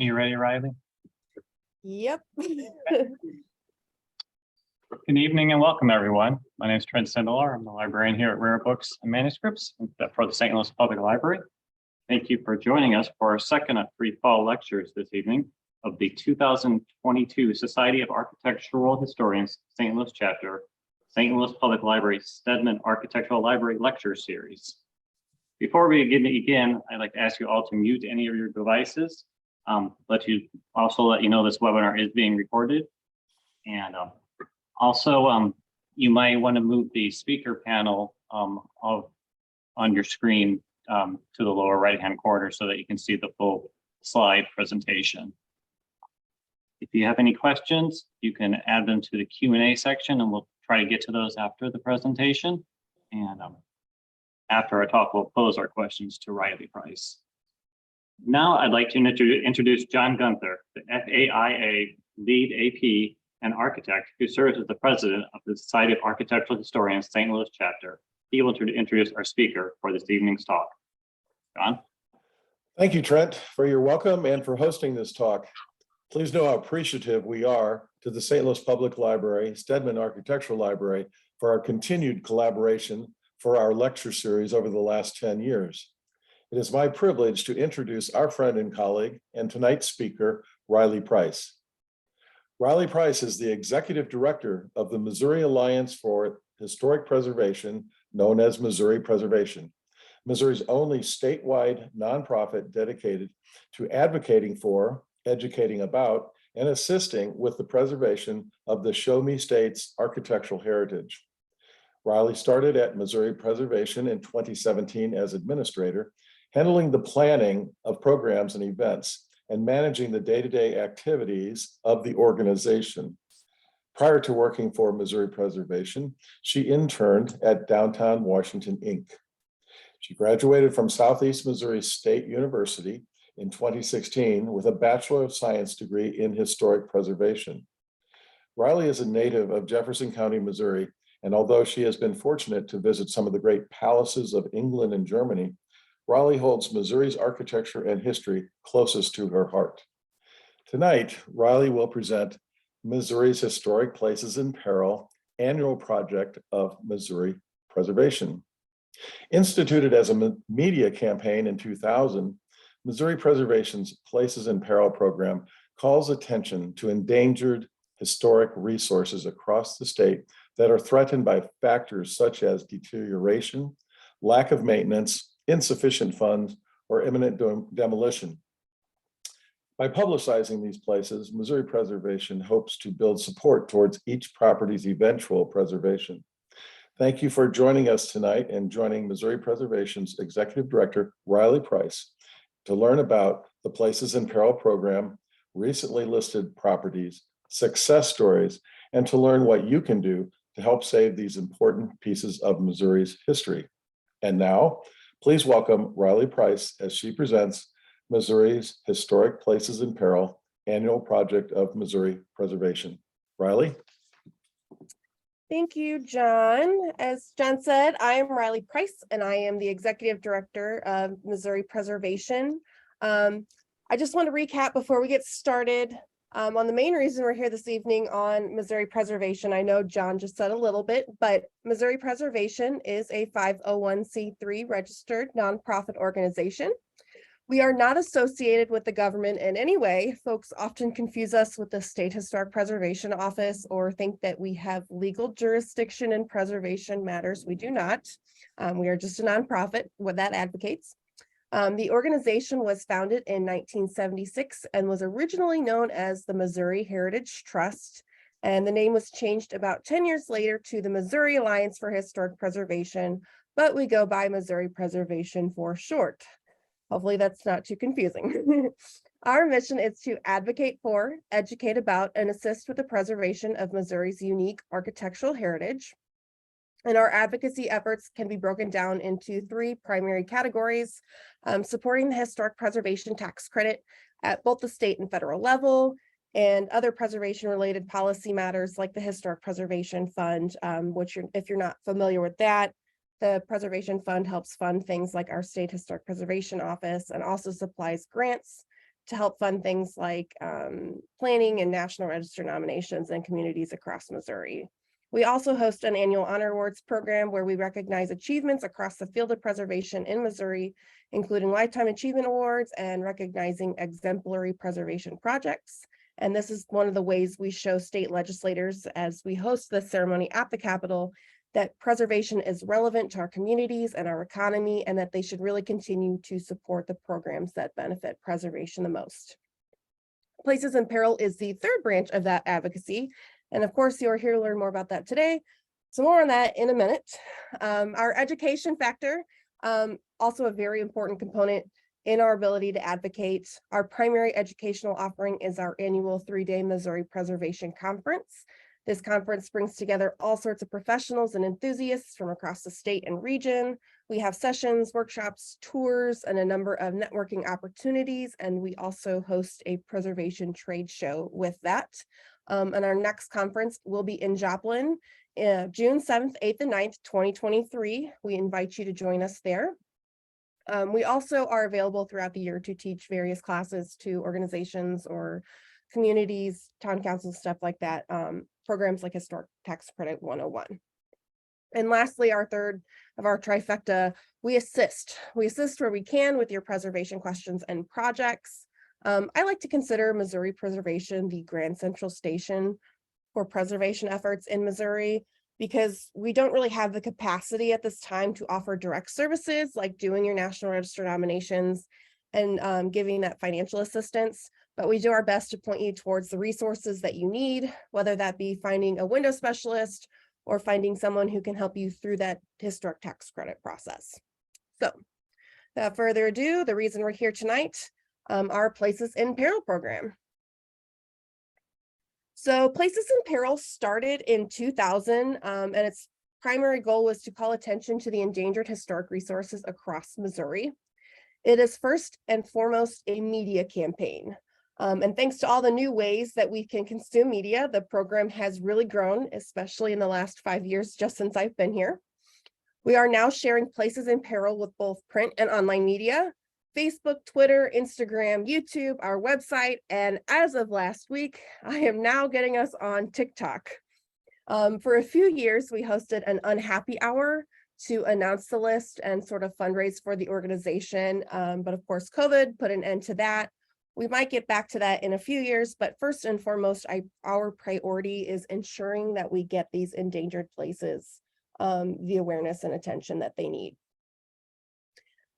You ready, Riley? Yep. Good evening and welcome, everyone. My name is Trent Sindelar. I'm the librarian here at Rare Books and Manuscripts for the St. Louis Public Library. Thank you for joining us for our second of three fall lectures this evening of the 2022 Society of Architectural Historians St. Louis Chapter, St. Louis Public Library Steedman Architectural Library Lecture Series. Before we begin, I'd like to ask you all to mute any of your devices. Let you know this webinar is being recorded. And you might want to move the speaker panel on your screen to the lower right-hand corner so that you can see the full slide presentation. If you have any questions, you can add them to the Q&A section and we'll try to get to those after the presentation. And after our talk, we'll pose our questions to Riley Price. Now I'd like to introduce John Gunther, the FAIA lead AP and architect who serves as the president of the Society of Architectural Historians St. Louis Chapter. He will introduce our speaker for this evening's talk. John? Thank you, Trent, for your welcome and for hosting this talk. Please know how appreciative we are to the St. Louis Public Library, Steedman Architectural Library, for our continued collaboration for our lecture series over the last 10 years. It is my privilege to introduce our friend and colleague and tonight's speaker, Riley Price. Riley Price is the executive director of the Missouri Alliance for Historic Preservation, known as Missouri Preservation, Missouri's only statewide nonprofit dedicated to advocating for, educating about, and assisting with the preservation of the Show Me State's architectural heritage. Riley started at Missouri Preservation in 2017 as administrator, handling the planning of programs and events and managing the day-to-day activities of the organization. Prior to working for Missouri Preservation, she interned at Downtown Washington, Inc. She graduated from Southeast Missouri State University in 2016 with a Bachelor of Science degree in Historic Preservation. Riley is a native of Jefferson County, Missouri, and although she has been fortunate to visit some of the great palaces of England and Germany, Riley holds Missouri's architecture and history closest to her heart. Tonight, Riley will present Missouri's Historic Places in Peril annual project of Missouri Preservation. Instituted as a media campaign in 2000, Missouri Preservation's Places in Peril program calls attention to endangered historic resources across the state that are threatened by factors such as deterioration, lack of maintenance, insufficient funds, or imminent demolition. By publicizing these places, Missouri Preservation hopes to build support towards each property's eventual preservation. Thank you for joining us tonight and joining Missouri Preservation's Executive Director, Riley Price, to learn about the Places in Peril program, recently listed properties, success stories, and to learn what you can do to help save these important pieces of Missouri's history. And now, please welcome Riley Price as she presents Missouri's Historic Places in Peril annual project of Missouri Preservation. Riley? Thank you, John. As John said, I am Riley Price, and I am the Executive Director of Missouri Preservation. I just want to recap before we get started on the main reason we're here this evening on Missouri Preservation. I know John just said a little bit, but Missouri Preservation is a 501c3 registered nonprofit organization. We are not associated with the government in any way. Folks often confuse us with the State Historic Preservation Office or think that we have legal jurisdiction in preservation matters. We do not. We are just a nonprofit, what that advocates. The organization was founded in 1976 and was originally known as the Missouri Heritage Trust, and the name was changed about 10 years later to the Missouri Alliance for Historic Preservation, but we go by Missouri Preservation for short. Hopefully that's not too confusing. Our mission is to advocate for, educate about, and assist with the preservation of Missouri's unique architectural heritage. And our advocacy efforts can be broken down into three primary categories: supporting the historic preservation tax credit at both the state and federal level, and other preservation related policy matters like the Historic Preservation Fund, which if you're not familiar with that, the Preservation Fund helps fund things like our State Historic Preservation Office and also supplies grants to help fund things like planning and National Register nominations in communities across Missouri. We also host an annual honor awards program where we recognize achievements across the field of preservation in Missouri, including lifetime achievement awards and recognizing exemplary preservation projects. And this is one of the ways we show state legislators as we host the ceremony at the Capitol that preservation is relevant to our communities and our economy, and that they should really continue to support the programs that benefit preservation the most. Places in Peril is the third branch of that advocacy. And of course, you're here to learn more about that today. So more on that in a minute. Our education factor, also a very important component in our ability to advocate. Our primary educational offering is our annual 3-day Missouri Preservation Conference. This conference brings together all sorts of professionals and enthusiasts from across the state and region. We have sessions, workshops, tours, and a number of networking opportunities. And we also host a preservation trade show with that. And our next conference will be in Joplin, June 7th, 8th, and 9th, 2023. We invite you to join us there. We also are available throughout the year to teach various classes to organizations or communities, town councils, stuff like that, programs like Historic Tax Credit 101. And lastly, our third of our trifecta, we assist. We assist where we can with your preservation questions and projects. I like to consider Missouri Preservation the Grand Central Station for preservation efforts in Missouri, because we don't really have the capacity at this time to offer direct services like doing your National Register nominations and giving that financial assistance. But we do our best to point you towards the resources that you need, whether that be finding a window specialist or finding someone who can help you through that historic tax credit process. So without further ado, the reason we're here tonight, our Places in Peril program. So Places in Peril started in 2000, and its primary goal was to call attention to the endangered historic resources across Missouri. It is first and foremost a media campaign. And thanks to all the new ways that we can consume media, the program has really grown, especially in the last 5 years, just since I've been here. We are now sharing Places in Peril with both print and online media, Facebook, Twitter, Instagram, YouTube, our website, and as of last week, I am now getting us on TikTok. For a few years, we hosted an unhappy hour to announce the list and sort of fundraise for the organization. But of course, COVID put an end to that. We might get back to that in a few years, but first and foremost, our priority is ensuring that we get these endangered places the awareness and attention that they need.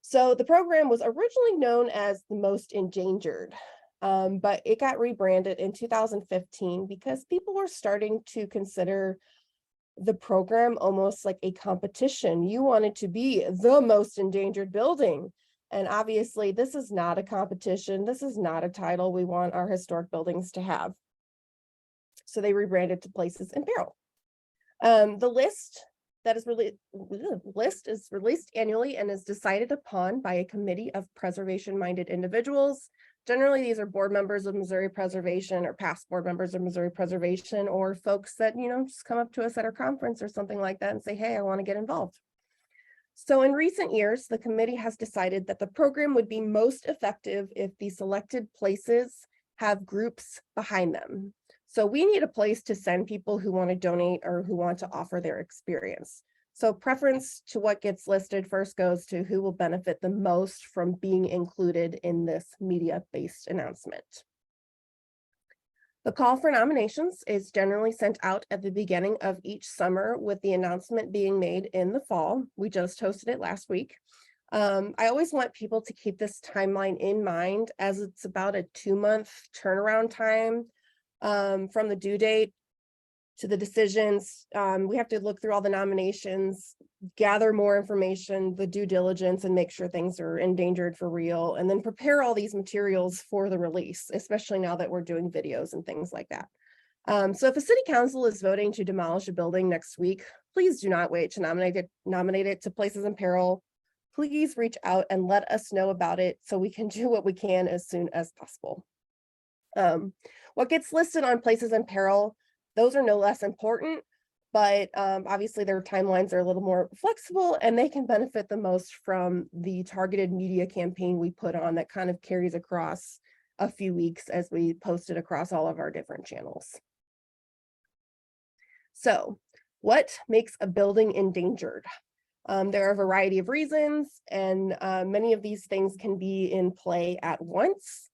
So the program was originally known as the Most Endangered, but it got rebranded in 2015 because people were starting to consider the program almost like a competition. You wanted to be the most endangered building. And obviously, this is not a competition. This is not a title we want our historic buildings to have. So they rebranded to Places in Peril. The list is released annually and is decided upon by a committee of preservation-minded individuals. Generally, these are board members of Missouri Preservation or past board members of Missouri Preservation, or folks that, just come up to us at our conference or something like that and say, hey, I want to get involved. So in recent years, the committee has decided that the program would be most effective if the selected places have groups behind them. So we need a place to send people who want to donate or who want to offer their experience. So preference to what gets listed first goes to who will benefit the most from being included in this media-based announcement. The call for nominations is generally sent out at the beginning of each summer, with the announcement being made in the fall. We just hosted it last week. I always want people to keep this timeline in mind, as it's about a 2-month turnaround time from the due date to the decisions. We have to look through all the nominations, gather more information, the due diligence, and make sure things are endangered for real, and then prepare all these materials for the release, especially now that we're doing videos and things like that. So if a city council is voting to demolish a building next week, please do not wait to nominate it to Places in Peril. Please reach out and let us know about it so we can do what we can as soon as possible. What gets listed on Places in Peril, those are no less important, but obviously their timelines are a little more flexible, and they can benefit the most from the targeted media campaign we put on that kind of carries across a few weeks as we post it across all of our different channels. So what makes a building endangered? There are a variety of reasons, and many of these things can be in play at once.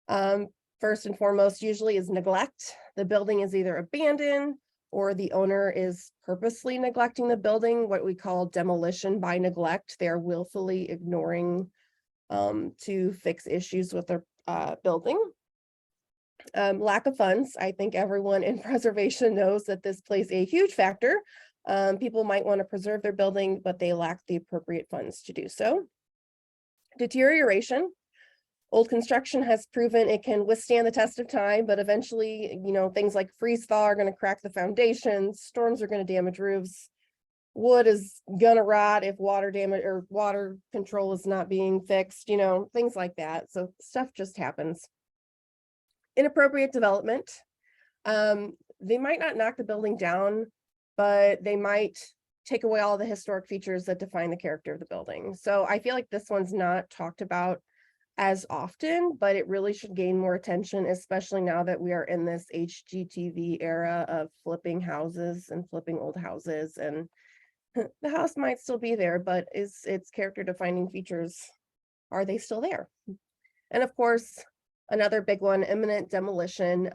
First and foremost, usually is neglect. The building is either abandoned or the owner is purposely neglecting the building, what we call demolition by neglect. They're willfully ignoring to fix issues with their building. Lack of funds. I think everyone in preservation knows that this plays a huge factor. People might want to preserve their building, but they lack the appropriate funds to do so. Deterioration. Old construction has proven it can withstand the test of time, but eventually, things like freeze thaw are going to crack the foundations, storms are going to damage roofs, wood is going to rot if water damage or water control is not being fixed, things like that. So stuff just happens. Inappropriate development. They might not knock the building down, but they might take away all the historic features that define the character of the building. So I feel like this one's not talked about as often, but it really should gain more attention, especially now that we are in this HGTV era of flipping houses and flipping old houses, and the house might still be there, but is its character defining features, are they still there? And of course, another big one, imminent demolition.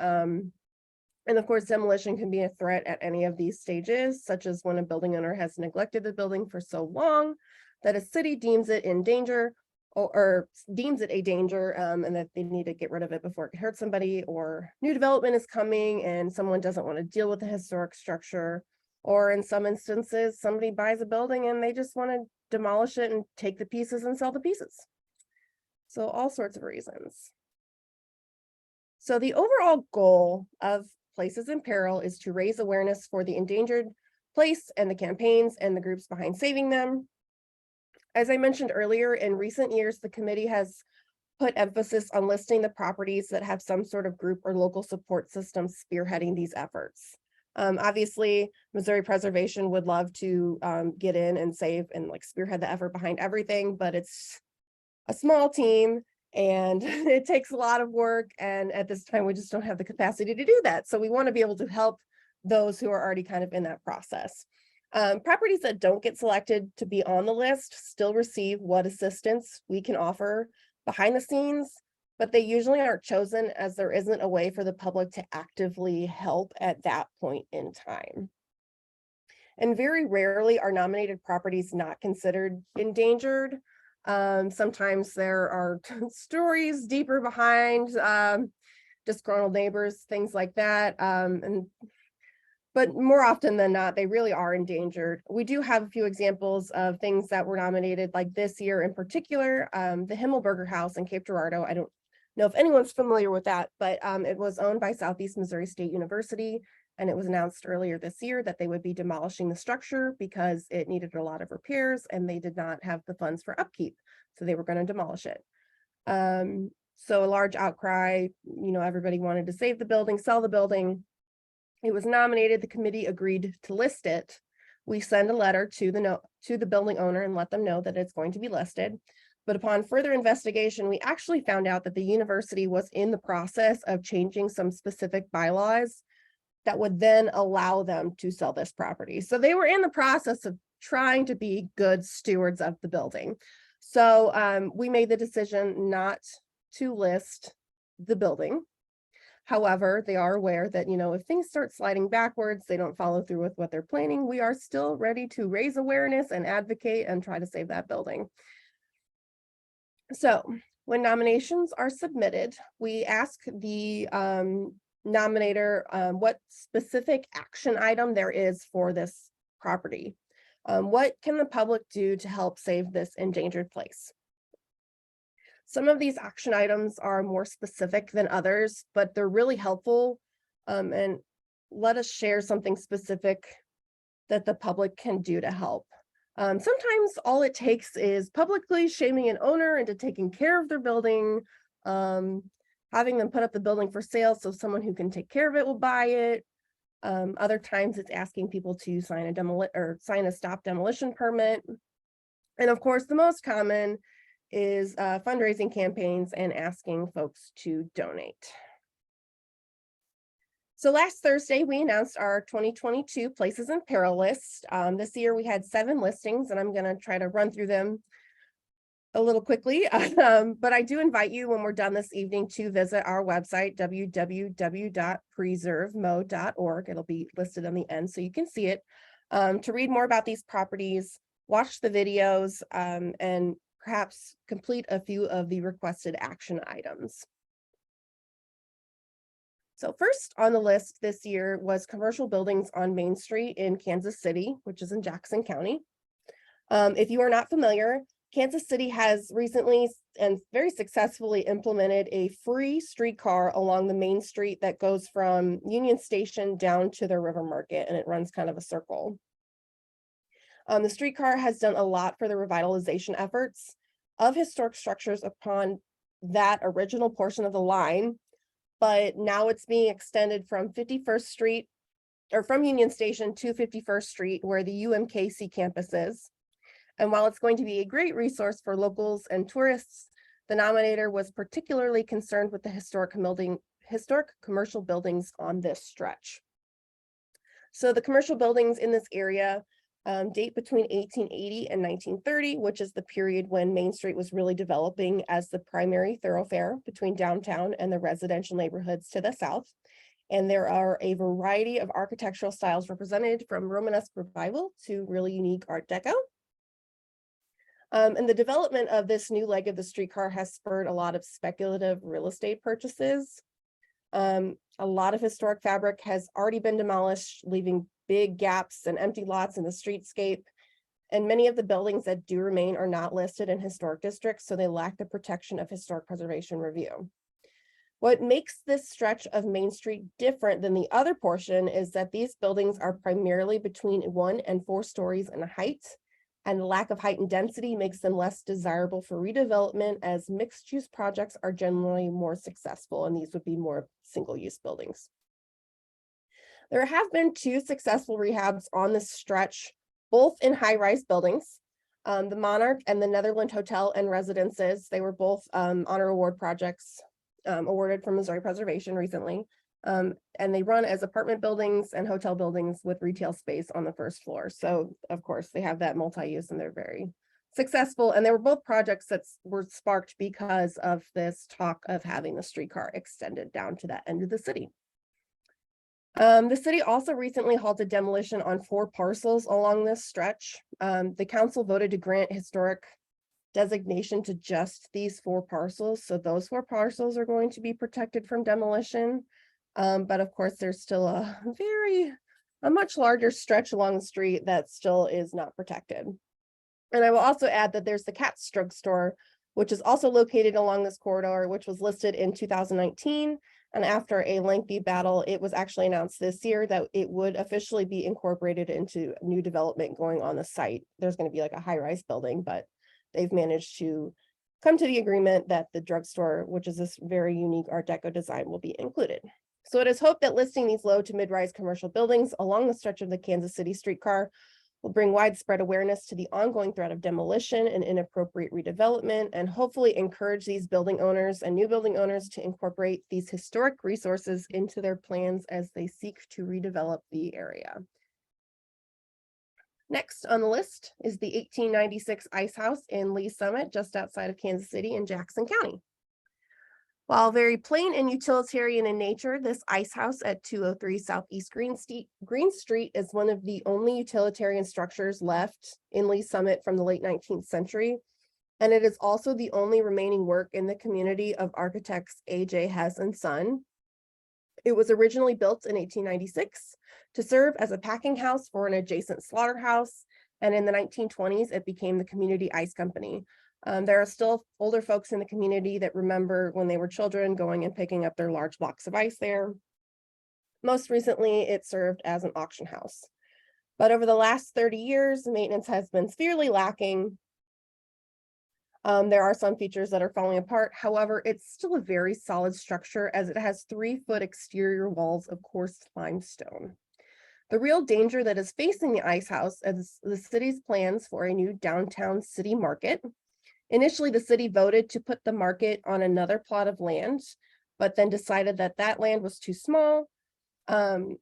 And of course, demolition can be a threat at any of these stages, such as when a building owner has neglected the building for so long that a city deems it in danger, or deems it a danger, and that they need to get rid of it before it can hurt somebody, or new development is coming and someone doesn't want to deal with the historic structure, or in some instances, somebody buys a building and they just want to demolish it and take the pieces and sell the pieces. So all sorts of reasons. So the overall goal of Places in Peril is to raise awareness for the endangered place and the campaigns and the groups behind saving them. As I mentioned earlier, in recent years, the committee has put emphasis on listing the properties that have some sort of group or local support system spearheading these efforts. Obviously, Missouri Preservation would love to get in and save and spearhead the effort behind everything, but it's a small team and it takes a lot of work. And at this time, we just don't have the capacity to do that. So we want to be able to help those who are already kind of in that process. Properties that don't get selected to be on the list still receive what assistance we can offer behind the scenes, but they usually aren't chosen as there isn't a way for the public to actively help at that point in time. And very rarely are nominated properties not considered endangered. Sometimes there are stories deeper behind, disgruntled neighbors, things like that. But more often than not, they really are endangered. We do have a few examples of things that were nominated, like this year in particular, the Himmelberger House in Cape Girardeau. I don't know if anyone's familiar with that, but it was owned by Southeast Missouri State University, and it was announced earlier this year that they would be demolishing the structure because it needed a lot of repairs and they did not have the funds for upkeep. So they were going to demolish it. So a large outcry, everybody wanted to save the building, sell the building. It was nominated, the committee agreed to list it. We send a letter to the building owner and let them know that it's going to be listed. But upon further investigation, we actually found out that the university was in the process of changing some specific bylaws that would then allow them to sell this property. So they were in the process of trying to be good stewards of the building. So we made the decision not to list the building. However, they are aware that, if things start sliding backwards, they don't follow through with what they're planning, we are still ready to raise awareness and advocate and try to save that building. So when nominations are submitted, we ask the nominator what specific action item there is for this property. What can the public do to help save this endangered place? Some of these action items are more specific than others, but they're really helpful. And let us share something specific that the public can do to help. Sometimes all it takes is publicly shaming an owner into taking care of their building, having them put up the building for sale so someone who can take care of it will buy it. Other times it's asking people to sign a stop demolition permit. And of course, the most common is fundraising campaigns and asking folks to donate. So last Thursday, we announced our 2022 Places in Peril list. This year we had 7 listings, and I'm going to try to run through them a little quickly. But I do invite you when we're done this evening to visit our website, www.preservemo.org. It'll be listed on the end so you can see it, to read more about these properties, watch the videos, and perhaps complete a few of the requested action items. So first on the list this year was commercial buildings on Main Street in Kansas City, which is in Jackson County. If you are not familiar, Kansas City has recently and very successfully implemented a free streetcar along the main street that goes from Union Station down to the River Market, and it runs kind of a circle. The streetcar has done a lot for the revitalization efforts of historic structures upon that original portion of the line, but now it's being extended from 51st Street or from Union Station to 51st Street, where the UMKC campus is. And while it's going to be a great resource for locals and tourists, the nominator was particularly concerned with the historic commercial buildings on this stretch. So the commercial buildings in this area date between 1880 and 1930, which is the period when Main Street was really developing as the primary thoroughfare between downtown and the residential neighborhoods to the south. And there are a variety of architectural styles represented, from Romanesque Revival to really unique Art Deco. And the development of this new leg of the streetcar has spurred a lot of speculative real estate purchases. A lot of historic fabric has already been demolished, leaving big gaps and empty lots in the streetscape. And many of the buildings that do remain are not listed in historic districts, so they lack the protection of historic preservation review. What makes this stretch of Main Street different than the other portion is that these buildings are primarily between 1 and 4 stories in height, and the lack of height and density makes them less desirable for redevelopment, as mixed-use projects are generally more successful, and these would be more single-use buildings. There have been 2 successful rehabs on this stretch, both in high-rise buildings. The Monarch and the Netherland Hotel and Residences, they were both honor award projects awarded from Missouri Preservation recently. And they run as apartment buildings and hotel buildings with retail space on the first floor. So of course they have that multi-use and they're very successful. And they were both projects that were sparked because of this talk of having the streetcar extended down to that end of the city. The city also recently halted demolition on 4 parcels along this stretch. The council voted to grant historic designation to just these 4 parcels. So those 4 parcels are going to be protected from demolition. But of course, there's still a much larger stretch along the street that still is not protected. And I will also add that there's the Cat's Drugstore, which is also located along this corridor, which was listed in 2019. And after a lengthy battle, it was actually announced this year that it would officially be incorporated into new development going on the site. There's going to be like a high-rise building, but they've managed to come to the agreement that the drugstore, which is this very unique Art Deco design, will be included. So it is hoped that listing these low to mid-rise commercial buildings along the stretch of the Kansas City streetcar will bring widespread awareness to the ongoing threat of demolition and inappropriate redevelopment, and hopefully encourage these building owners and new building owners to incorporate these historic resources into their plans as they seek to redevelop the area. Next on the list is the 1896 Ice House in Lee Summit, just outside of Kansas City in Jackson County. While very plain and utilitarian in nature, this ice house at 203 Southeast Green Street is one of the only utilitarian structures left in Lee Summit from the late 19th century. And it is also the only remaining work in the community of architects A.J. Hess and Son. It was originally built in 1896 to serve as a packing house for an adjacent slaughterhouse. And in the 1920s, it became the Community Ice Company. There are still older folks in the community that remember when they were children going and picking up their large blocks of ice there. Most recently, it served as an auction house. But over the last 30 years, maintenance has been severely lacking. There are some features that are falling apart. However, it's still a very solid structure as it has 3-foot exterior walls of coarse limestone. The real danger that is facing the ice house is the city's plans for a new downtown city market. Initially, the city voted to put the market on another plot of land, but then decided that that land was too small. In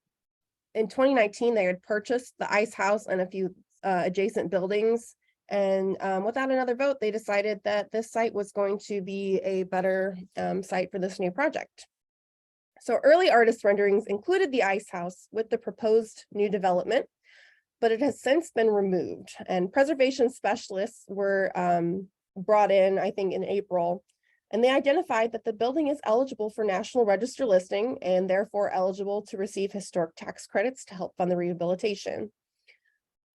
2019, they had purchased the ice house and a few adjacent buildings. And without another vote, they decided that this site was going to be a better site for this new project. So early artist renderings included the ice house with the proposed new development, but it has since been removed, and preservation specialists were brought in, I think, in April, and they identified that the building is eligible for National Register listing and therefore eligible to receive historic tax credits to help fund the rehabilitation.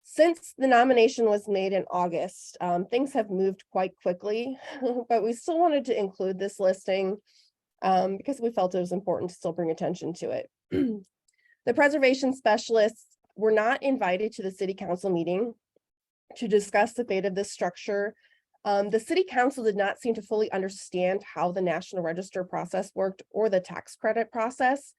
Since the nomination was made in August, things have moved quite quickly, but we still wanted to include this listing because we felt it was important to still bring attention to it. The preservation specialists were not invited to the city council meeting to discuss the fate of this structure. The city council did not seem to fully understand how the National Register process worked or the tax credit process,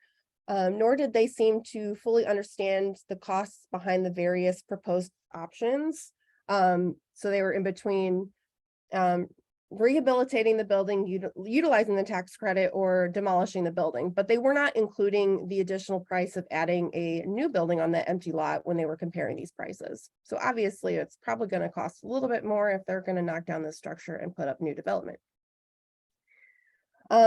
nor did they seem to fully understand the costs behind the various proposed options. So they were in between rehabilitating the building, utilizing the tax credit, or demolishing the building, but they were not including the additional price of adding a new building on that empty lot when they were comparing these prices. So obviously it's probably going to cost a little bit more if they're going to knock down this structure and put up new development.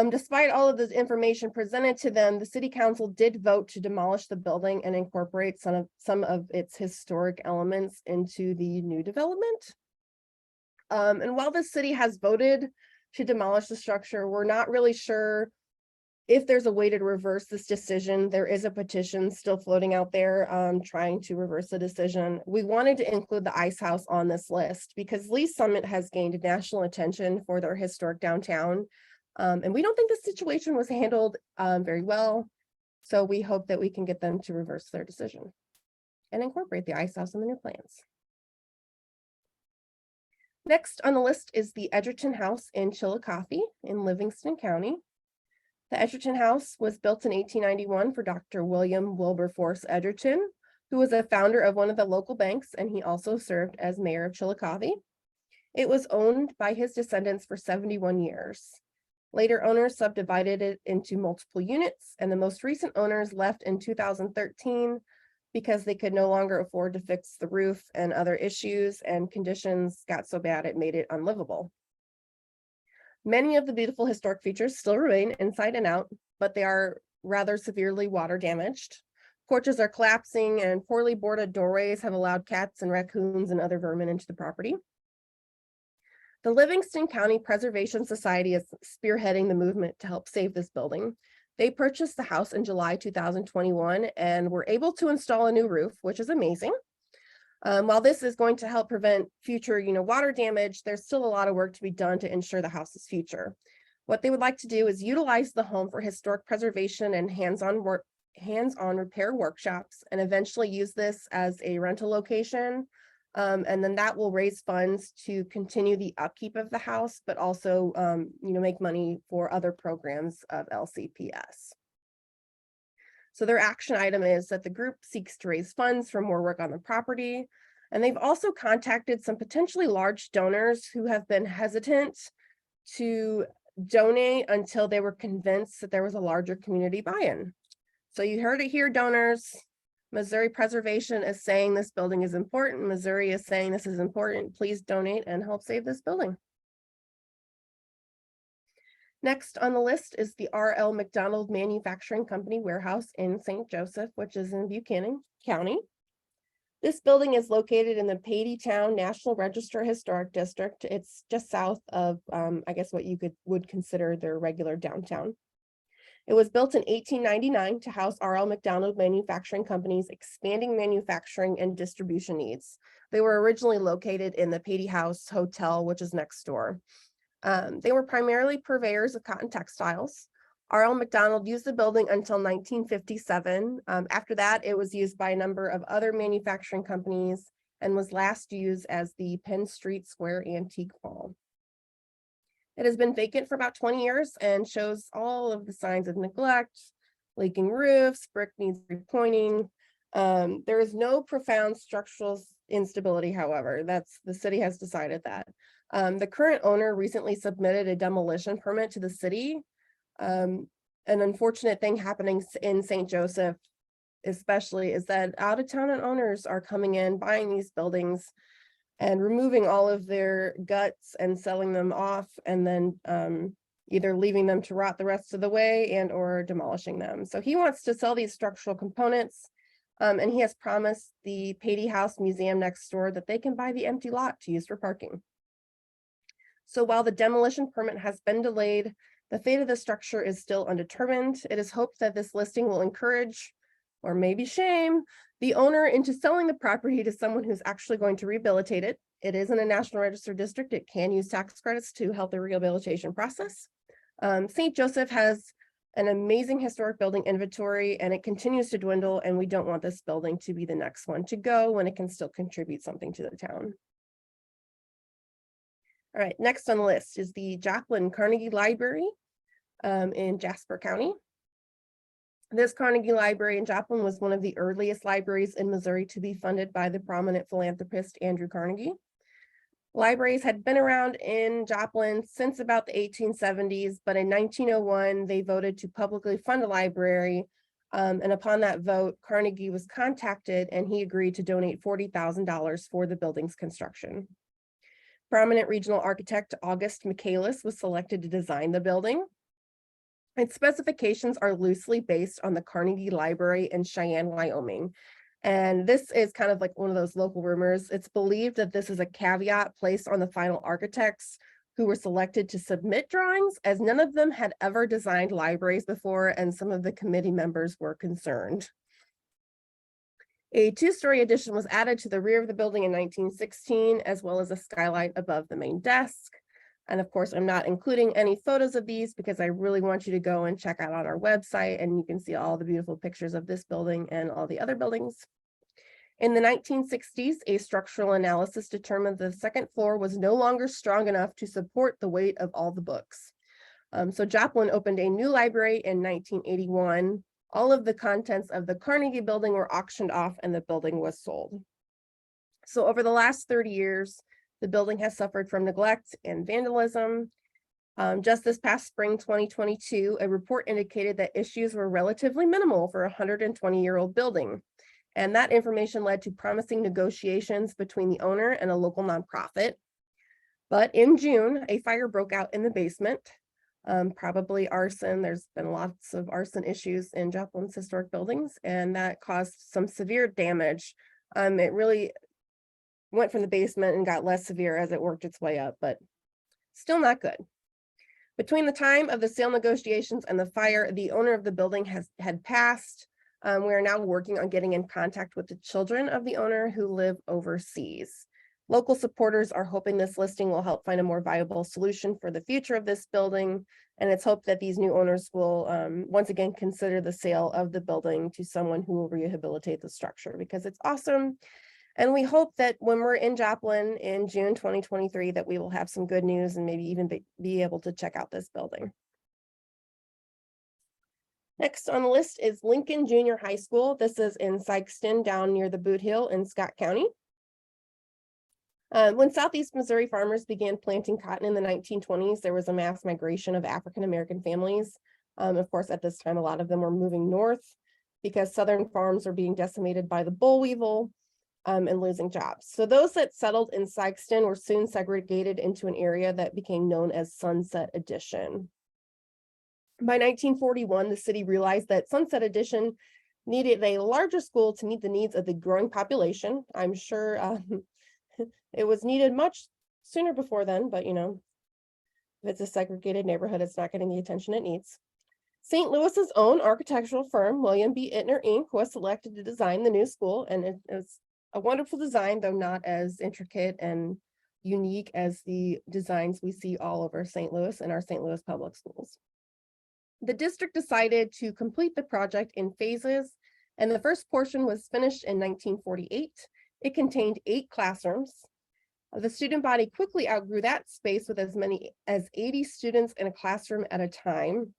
Despite all of this information presented to them, the city council did vote to demolish the building and incorporate some of its historic elements into the new development. And while the city has voted to demolish the structure, we're not really sure if there's a way to reverse this decision. There is a petition still floating out there trying to reverse the decision. We wanted to include the ice house on this list because Lee's Summit has gained national attention for their historic downtown. And we don't think this situation was handled very well. So we hope that we can get them to reverse their decision and incorporate the ice house in the new plans. Next on the list is the Edgerton House in Chillicothe in Livingston County. The Edgerton House was built in 1891 for Dr. William Wilberforce Edgerton, who was a founder of one of the local banks, and he also served as mayor of Chillicothe. It was owned by his descendants for 71 years. Later owners subdivided it into multiple units, and the most recent owners left in 2013 because they could no longer afford to fix the roof and other issues, and conditions got so bad it made it unlivable. Many of the beautiful historic features still remain inside and out, but they are rather severely water damaged. Porches are collapsing, and poorly boarded doorways have allowed cats and raccoons and other vermin into the property. The Livingston County Preservation Society is spearheading the movement to help save this building. They purchased the house in July 2021 and were able to install a new roof, which is amazing. While this is going to help prevent future, water damage, there's still a lot of work to be done to ensure the house's future. What they would like to do is utilize the home for historic preservation and hands-on repair workshops, and eventually use this as a rental location. And then that will raise funds to continue the upkeep of the house, but also, make money for other programs of LCPS. So their action item is that the group seeks to raise funds for more work on the property. And they've also contacted some potentially large donors who have been hesitant to donate until they were convinced that there was a larger community buy-in. So you heard it here, donors. Missouri Preservation is saying this building is important. Missouri is saying this is important. Please donate and help save this building. Next on the list is the R.L. McDonald Manufacturing Company warehouse in St. Joseph, which is in Buchanan County. This building is located in the Padytown National Register Historic District. It's just south of, I guess, what you would consider their regular downtown. It was built in 1899 to house R.L. McDonald Manufacturing Company's expanding manufacturing and distribution needs. They were originally located in the Pady House Hotel, which is next door. They were primarily purveyors of cotton textiles. R.L. McDonald used the building until 1957. After that, it was used by a number of other manufacturing companies and was last used as the Penn Street Square Antique Mall. It has been vacant for about 20 years and shows all of the signs of neglect, leaking roofs, brick needs repointing. There is no profound structural instability, however. The city has decided that. The current owner recently submitted a demolition permit to the city. An unfortunate thing happening in St. Joseph especially is that out-of-town owners are coming in, buying these buildings and removing all of their guts and selling them off, and then either leaving them to rot the rest of the way and or demolishing them. So he wants to sell these structural components, and he has promised the Patey House Museum next door that they can buy the empty lot to use for parking. So while the demolition permit has been delayed, the fate of the structure is still undetermined. It is hoped that this listing will encourage, or maybe shame, the owner into selling the property to someone who's actually going to rehabilitate it. It is in a National Register district. It can use tax credits to help the rehabilitation process. St. Joseph has an amazing historic building inventory, and it continues to dwindle, and we don't want this building to be the next one to go when it can still contribute something to the town. All right, next on the list is the Joplin Carnegie Library in Jasper County. This Carnegie Library in Joplin was one of the earliest libraries in Missouri to be funded by the prominent philanthropist Andrew Carnegie. Libraries had been around in Joplin since about the 1870s, but in 1901, they voted to publicly fund a library. And upon that vote, Carnegie was contacted and he agreed to donate $40,000 for the building's construction. Prominent regional architect August Michaelis was selected to design the building. Its specifications are loosely based on the Carnegie Library in Cheyenne, Wyoming. And this is kind of like one of those local rumors. It's believed that this is a caveat placed on the final architects who were selected to submit drawings, as none of them had ever designed libraries before, and some of the committee members were concerned. A two-story addition was added to the rear of the building in 1916, as well as a skylight above the main desk. And of course, I'm not including any photos of these because I really want you to go and check out on our website, and you can see all the beautiful pictures of this building and all the other buildings. In the 1960s, a structural analysis determined the second floor was no longer strong enough to support the weight of all the books. So Joplin opened a new library in 1981. All of the contents of the Carnegie building were auctioned off and the building was sold. So over the last 30 years, the building has suffered from neglect and vandalism. Just this past spring, 2022, a report indicated that issues were relatively minimal for a 120-year-old building. And that information led to promising negotiations between the owner and a local nonprofit. But in June, a fire broke out in the basement, probably arson. There's been lots of arson issues in Joplin's historic buildings, and that caused some severe damage. It really went from the basement and got less severe as it worked its way up, but still not good. Between the time of the sale negotiations and the fire, the owner of the building had passed. We are now working on getting in contact with the children of the owner who live overseas. Local supporters are hoping this listing will help find a more viable solution for the future of this building. And it's hoped that these new owners will once again consider the sale of the building to someone who will rehabilitate the structure, because it's awesome. And we hope that when we're in Joplin in June 2023, that we will have some good news and maybe even be able to check out this building. Next on the list is Lincoln Junior High School. This is in Sikeston, down near the Boot Hill in Scott County. When Southeast Missouri farmers began planting cotton in the 1920s, there was a mass migration of African-American families. Of course, at this time, a lot of them were moving north because Southern farms are being decimated by the boll weevil and losing jobs. So those that settled in Sikeston were soon segregated into an area that became known as Sunset Addition. By 1941, the city realized that Sunset Addition needed a larger school to meet the needs of the growing population. I'm sure it was needed much sooner before then, but you know, if it's a segregated neighborhood, it's not getting the attention it needs. St. Louis's own architectural firm, William B. Ittner, Inc., was selected to design the new school, and it was a wonderful design, though not as intricate and unique as the designs we see all over St. Louis and our St. Louis public schools. The district decided to complete the project in phases, and the first portion was finished in 1948. It contained 8 classrooms. The student body quickly outgrew that space with as many as 80 students in a classroom at a time.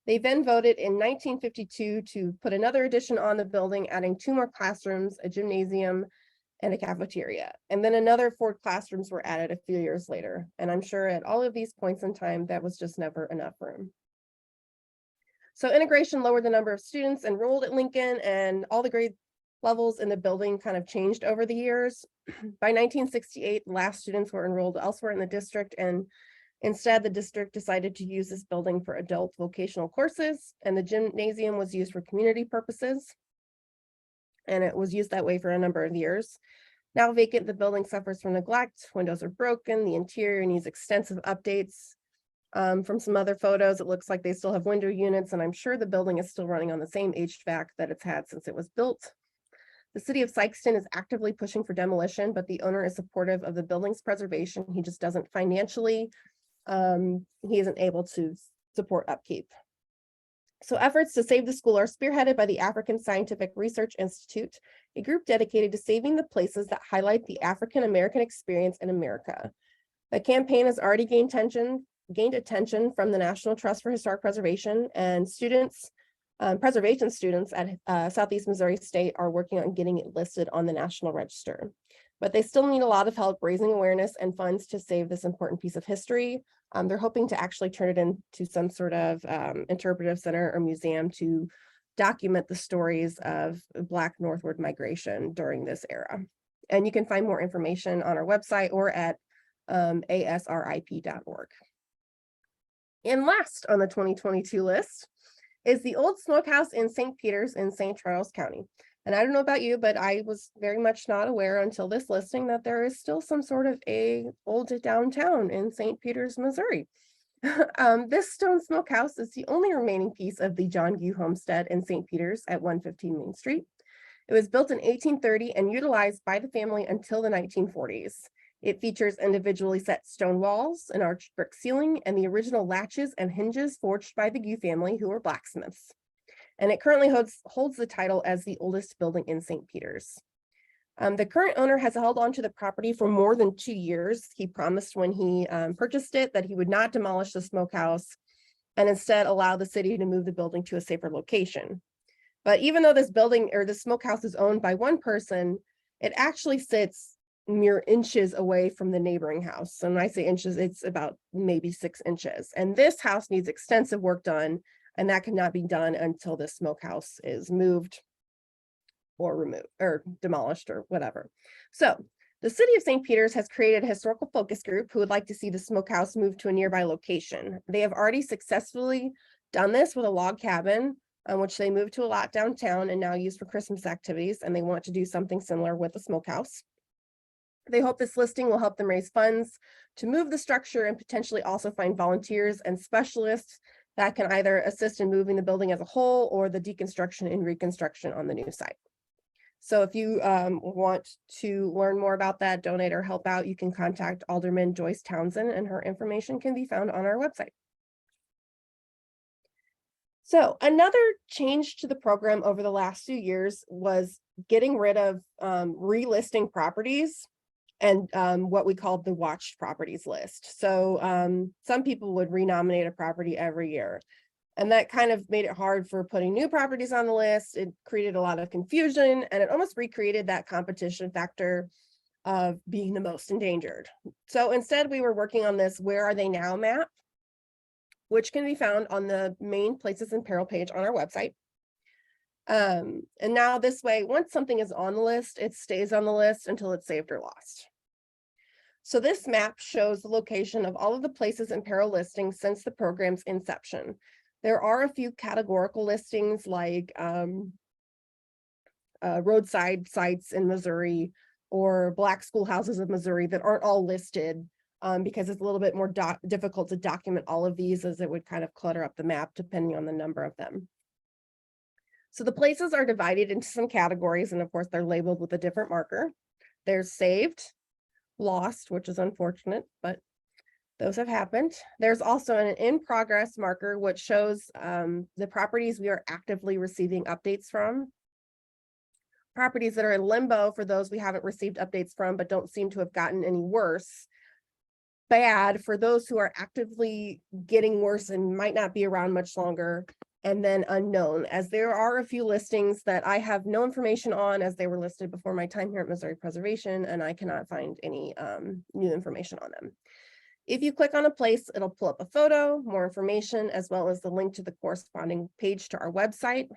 They then voted in 1952 to put another addition on the building, adding 2 more classrooms, a gymnasium, and a cafeteria. And then another 4 classrooms were added a few years later. And I'm sure at all of these points in time, that was just never enough room. So integration lowered the number of students enrolled at Lincoln, and all the grade levels in the building kind of changed over the years. By 1968, the last students were enrolled elsewhere in the district, and instead the district decided to use this building for adult vocational courses, and the gymnasium was used for community purposes. And it was used that way for a number of years. Now vacant, the building suffers from neglect, windows are broken, the interior needs extensive updates. From some other photos, it looks like they still have window units, and I'm sure the building is still running on the same HVAC that it's had since it was built. The city of Sikeston is actively pushing for demolition, but the owner is supportive of the building's preservation. He just doesn't financially, he isn't able to support upkeep. So efforts to save the school are spearheaded by the African Scientific Research Institute, a group dedicated to saving the places that highlight the African American experience in America. The campaign has already gained attention from the National Trust for Historic Preservation, and students, preservation students at Southeast Missouri State are working on getting it listed on the National Register. But they still need a lot of help raising awareness and funds to save this important piece of history. They're hoping to actually turn it into some sort of interpretive center or museum to document the stories of Black northward migration during this era. And you can find more information on our website or at asrip.org. And last on the 2022 list is the old smokehouse in St. Peters in St. Charles County. And I don't know about you, but I was very much not aware until this listing that there is still some sort of a old downtown in St. Peters, Missouri. This stone smokehouse is the only remaining piece of the John Gue homestead in St. Peters at 115 Main Street. It was built in 1830 and utilized by the family until the 1940s. It features individually set stone walls, an arched brick ceiling, and the original latches and hinges forged by the Gue family, who were blacksmiths. And it currently holds the title as the oldest building in St. Peters. The current owner has held onto the property for more than 2 years. He promised when he purchased it that he would not demolish the smokehouse and instead allow the city to move the building to a safer location. But even though this building or the smokehouse is owned by one person, it actually sits mere inches away from the neighboring house. So when I say inches, it's about maybe 6 inches. And this house needs extensive work done, and that cannot be done until the smokehouse is moved or removed or demolished or whatever. So the city of St. Peters has created a historical focus group who would like to see the smokehouse moved to a nearby location. They have already successfully done this with a log cabin, which they moved to a lot downtown and now use for Christmas activities, and they want to do something similar with the smokehouse. They hope this listing will help them raise funds to move the structure and potentially also find volunteers and specialists that can either assist in moving the building as a whole or the deconstruction and reconstruction on the new site. So if you want to learn more about that, donate or help out, you can contact Alderman Joyce Townsend, and her information can be found on our website. So another change to the program over the last few years was getting rid of relisting properties and what we called the watched properties list. So some people would renominate a property every year, and that kind of made it hard for putting new properties on the list. It created a lot of confusion, and it almost recreated that competition factor of being the most endangered. So instead, we were working on this "Where Are They Now" map, which can be found on the main Places in Peril page on our website. And now this way, once something is on the list, it stays on the list until it's saved or lost. So this map shows the location of all of the places in peril listings since the program's inception. There are a few categorical listings like roadside sites in Missouri or Black schoolhouses of Missouri that aren't all listed because it's a little bit more difficult to document all of these, as it would kind of clutter up the map depending on the number of them. So the places are divided into some categories, and of course they're labeled with a different marker. There's saved, lost, which is unfortunate, but those have happened. There's also an in progress marker, which shows the properties we are actively receiving updates from. Properties that are in limbo for those we haven't received updates from, but don't seem to have gotten any worse. Bad for those who are actively getting worse and might not be around much longer. and then unknown, as there are a few listings that I have no information on as they were listed before my time here at Missouri Preservation, and I cannot find any new information on them. If you click on a place, it'll pull up a photo, more information, as well as the link to the corresponding page to our website.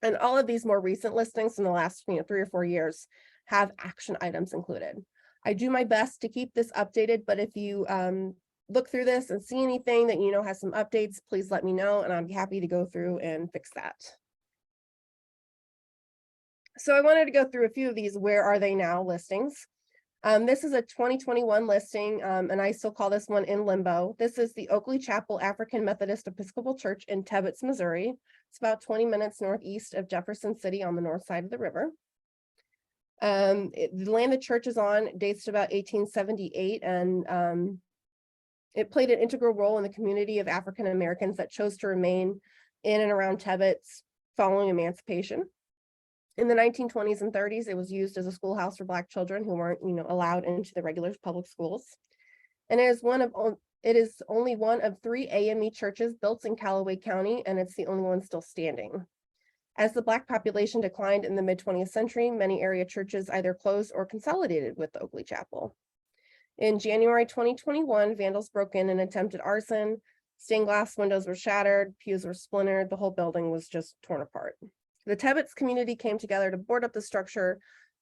And all of these more recent listings in the last 3 or 4 years have action items included. I do my best to keep this updated, but if you look through this and see anything that you know has some updates, please let me know, and I'm happy to go through and fix that. So I wanted to go through a few of these where are they now listings. This is a 2021 listing, and I still call this one in limbo. This is the Oakley Chapel African Methodist Episcopal Church in Tebbets, Missouri. It's about 20 minutes northeast of Jefferson City on the north side of the river. The land the church is on dates to about 1878, and it played an integral role in the community of African Americans that chose to remain in and around Tebbets following emancipation. In the 1920s and 30s, it was used as a schoolhouse for Black children who weren't, allowed into the regular public schools. And it is only one of 3 AME churches built in Callaway County, and it's the only one still standing. As the Black population declined in the mid-20th century, many area churches either closed or consolidated with the Oakley Chapel. In January 2021, vandals broke in and attempted arson. Stained glass windows were shattered, pews were splintered, the whole building was just torn apart. The Tebbets community came together to board up the structure,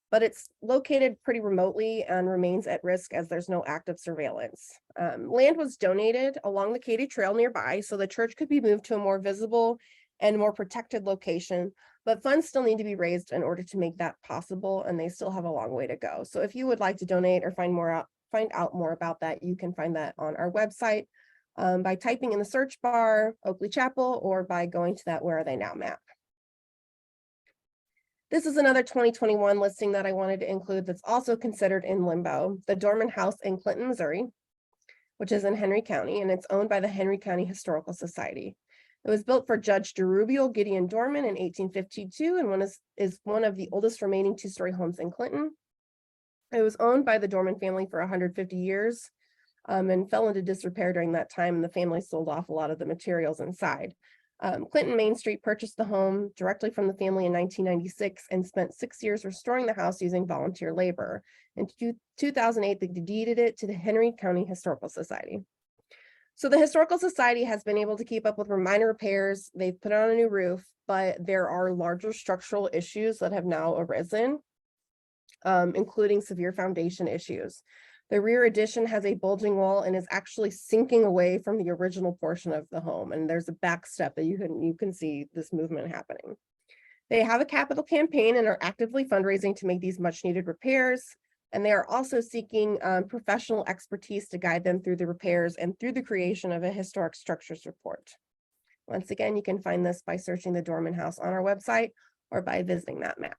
but it's located pretty remotely and remains at risk as there's no active surveillance. Land was donated along the Katy Trail nearby, so the church could be moved to a more visible and more protected location, but funds still need to be raised in order to make that possible, and they still have a long way to go. So if you would like to donate or find out more about that, you can find that on our website by typing in the search bar Oakley Chapel or by going to that Where Are They Now map. This is another 2021 listing that I wanted to include that's also considered in limbo, the Dorman House in Clinton, Missouri, which is in Henry County, and it's owned by the Henry County Historical Society. It was built for Judge DeRubio Gideon Dorman in 1852 and is one of the oldest remaining 2-story homes in Clinton. It was owned by the Dorman family for 150 years and fell into disrepair during that time, and the family sold off a lot of the materials inside. Clinton Main Street purchased the home directly from the family in 1996 and spent 6 years restoring the house using volunteer labor. In 2008, they deeded it to the Henry County Historical Society. So the Historical Society has been able to keep up with minor repairs. They've put on a new roof, but there are larger structural issues that have now arisen, including severe foundation issues. The rear addition has a bulging wall and is actually sinking away from the original portion of the home. And there's a back step that you can see this movement happening. They have a capital campaign and are actively fundraising to make these much needed repairs. And they are also seeking professional expertise to guide them through the repairs and through the creation of a historic structures report. Once again, you can find this by searching the Dorman House on our website or by visiting that map.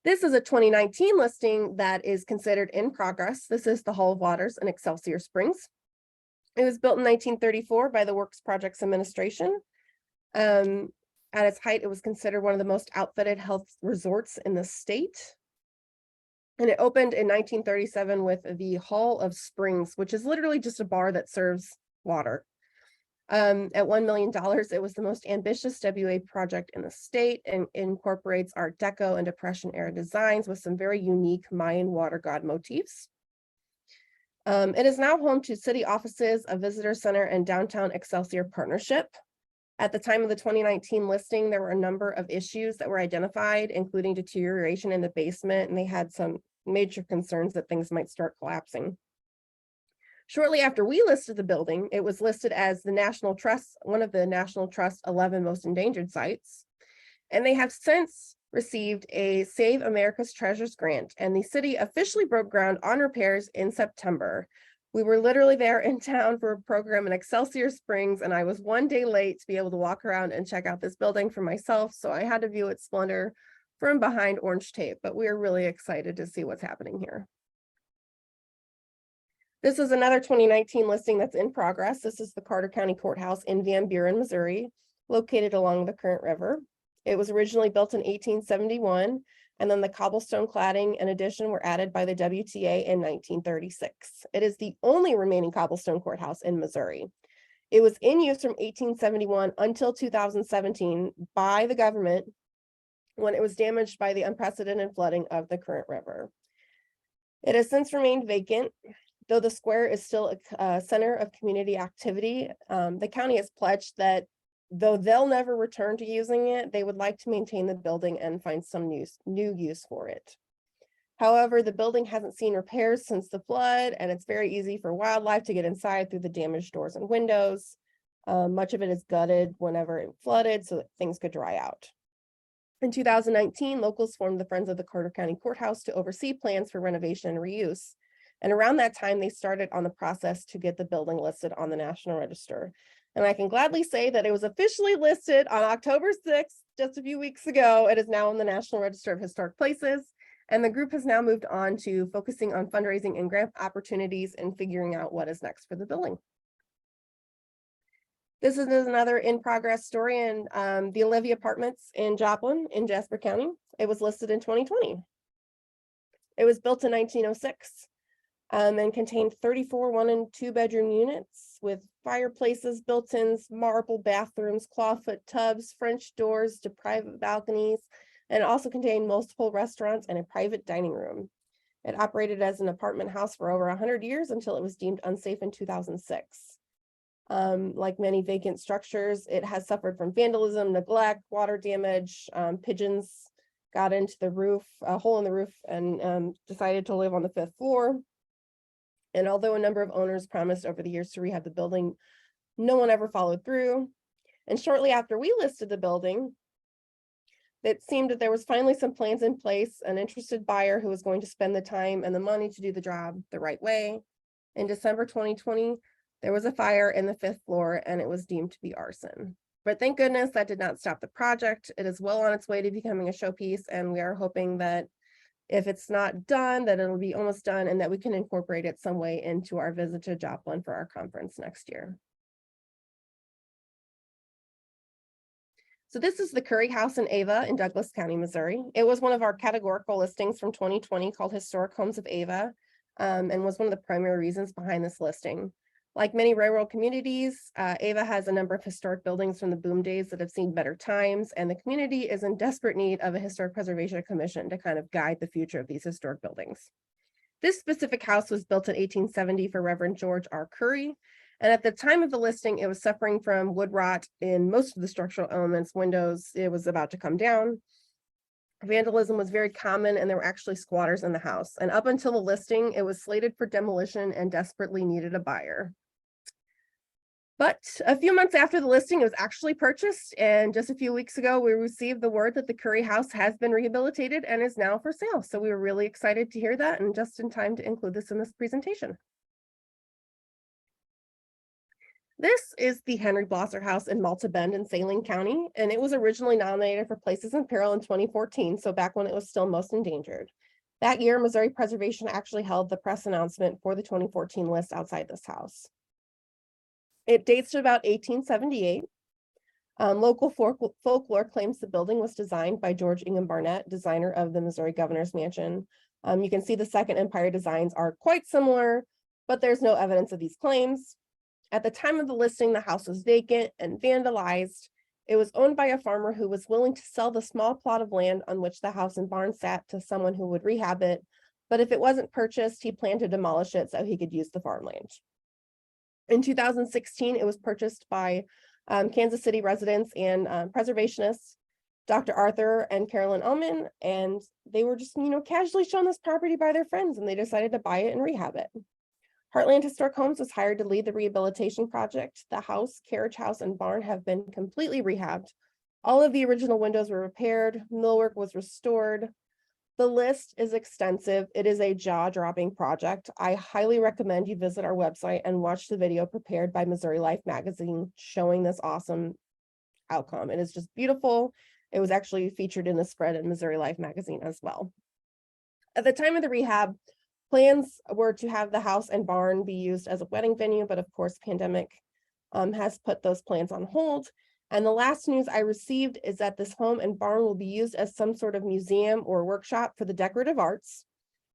This is a 2019 listing that is considered in progress. This is the Hall of Waters in Excelsior Springs. It was built in 1934 by the Works Projects Administration. At its height, it was considered one of the most outfitted health resorts in the state. And it opened in 1937 with the Hall of Springs, which is literally just a bar that serves water. At $1 million, it was the most ambitious WA project in the state and incorporates Art Deco and Depression era designs with some very unique Mayan water god motifs. It is now home to city offices, a visitor center, and downtown Excelsior partnership. At the time of the 2019 listing, there were a number of issues that were identified, including deterioration in the basement, and they had some major concerns that things might start collapsing. Shortly after we listed the building, it was listed as the National Trust, one of the National Trust 11 most endangered sites. And they have since received a Save America's Treasures grant, and the city officially broke ground on repairs in September. We were literally there in town for a program in Excelsior Springs, and I was one day late to be able to walk around and check out this building for myself. So I had to view its splendor from behind orange tape, but we are really excited to see what's happening here. This is another 2019 listing that's in progress. This is the Carter County Courthouse in Van Buren, Missouri, located along the Current River. It was originally built in 1871, and then the cobblestone cladding and addition were added by the WTA in 1936. It is the only remaining cobblestone courthouse in Missouri. It was in use from 1871 until 2017 by the government when it was damaged by the unprecedented flooding of the current river. It has since remained vacant, though the square is still a center of community activity. The county has pledged that though they'll never return to using it, they would like to maintain the building and find some new use for it. However, the building hasn't seen repairs since the flood, and it's very easy for wildlife to get inside through the damaged doors and windows. Much of it is gutted whenever it flooded so that things could dry out. In 2019, locals formed the Friends of the Carter County Courthouse to oversee plans for renovation and reuse. And around that time, they started on the process to get the building listed on the National Register. And I can gladly say that it was officially listed on October 6th, just a few weeks ago. It is now on the National Register of Historic Places. And the group has now moved on to focusing on fundraising and grant opportunities and figuring out what is next for the building. This is another in-progress story in the Olivia Apartments in Joplin in Jasper County. It was listed in 2020. It was built in 1906 and contained 34 1- and 2-bedroom units with fireplaces, built-ins, marble bathrooms, clawfoot tubs, French doors to private balconies, and it also contained multiple restaurants and a private dining room. It operated as an apartment house for over 100 years until it was deemed unsafe in 2006. Like many vacant structures, it has suffered from vandalism, neglect, water damage. Pigeons got into the roof, a hole in the roof, and decided to live on the 5th floor. And although a number of owners promised over the years to rehab the building, no one ever followed through. And shortly after we listed the building, it seemed that there was finally some plans in place, an interested buyer who was going to spend the time and the money to do the job the right way. In December 2020, there was a fire in the 5th floor and it was deemed to be arson. But thank goodness that did not stop the project. It is well on its way to becoming a showpiece, and we are hoping that if it's not done, that it'll be almost done and that we can incorporate it some way into our visit to Joplin for our conference next year. So this is the Curry House in Ava in Douglas County, Missouri. It was one of our categorical listings from 2020 called Historic Homes of Ava, and was one of the primary reasons behind this listing. Like many railroad communities, Ava has a number of historic buildings from the boom days that have seen better times, and the community is in desperate need of a historic preservation commission to kind of guide the future of these historic buildings. This specific house was built in 1870 for Reverend George R. Curry, and at the time of the listing, it was suffering from wood rot in most of the structural elements, windows. It was about to come down. Vandalism was very common, and there were actually squatters in the house. And up until the listing, it was slated for demolition and desperately needed a buyer. But a few months after the listing, it was actually purchased. And just a few weeks ago, we received the word that the Curry House has been rehabilitated and is now for sale. So we were really excited to hear that, and just in time to include this in this presentation. This is the Henry Blosser House in Malta Bend in Saline County, and it was originally nominated for Places in Peril in 2014, so back when it was still most endangered. That year, Missouri Preservation actually held the press announcement for the 2014 list outside this house. It dates to about 1878. Local folklore claims the building was designed by George Ingham Barnett, designer of the Missouri Governor's Mansion. You can see the Second Empire designs are quite similar, but there's no evidence of these claims. At the time of the listing, the house was vacant and vandalized. It was owned by a farmer who was willing to sell the small plot of land on which the house and barn sat to someone who would rehab it. But if it wasn't purchased, he planned to demolish it so he could use the farmland. In 2016, it was purchased by Kansas City residents and preservationists, Dr. Arthur and Carolyn Ullman, and they were just, casually shown this property by their friends, and they decided to buy it and rehab it. Heartland Historic Homes was hired to lead the rehabilitation project. The house, carriage house, and barn have been completely rehabbed. All of the original windows were repaired. Millwork was restored. The list is extensive. It is a jaw-dropping project. I highly recommend you visit our website and watch the video prepared by Missouri Life magazine showing this awesome outcome. It is just beautiful. It was actually featured in the spread in Missouri Life magazine as well. At the time of the rehab, plans were to have the house and barn be used as a wedding venue, but of course, pandemic has put those plans on hold. And the last news I received is that this home and barn will be used as some sort of museum or workshop for the decorative arts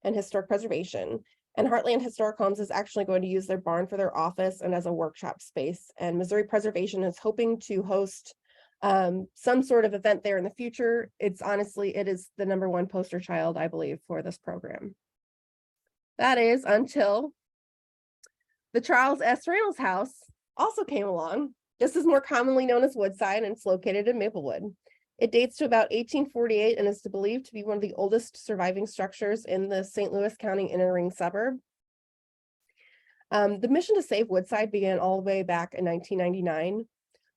and historic preservation. And Heartland Historic Homes is actually going to use their barn for their office and as a workshop space. And Missouri Preservation is hoping to host some sort of event there in the future. It is the #1 poster child, I believe, for this program. That is until the Charles S. Reynolds House also came along. This is more commonly known as Woodside, and it's located in Maplewood. It dates to about 1848 and is believed to be one of the oldest surviving structures in the St. Louis County inner ring suburb. The mission to save Woodside began all the way back in 1999,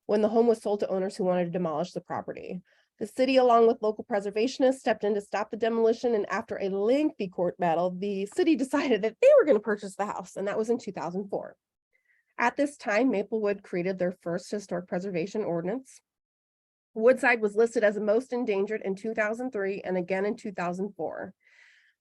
when the home was sold to owners who wanted to demolish the property. The city, along with local preservationists, stepped in to stop the demolition, and after a lengthy court battle, the city decided that they were going to purchase the house, and that was in 2004. At this time, Maplewood created their first historic preservation ordinance. Woodside was listed as the most endangered in 2003 and again in 2004.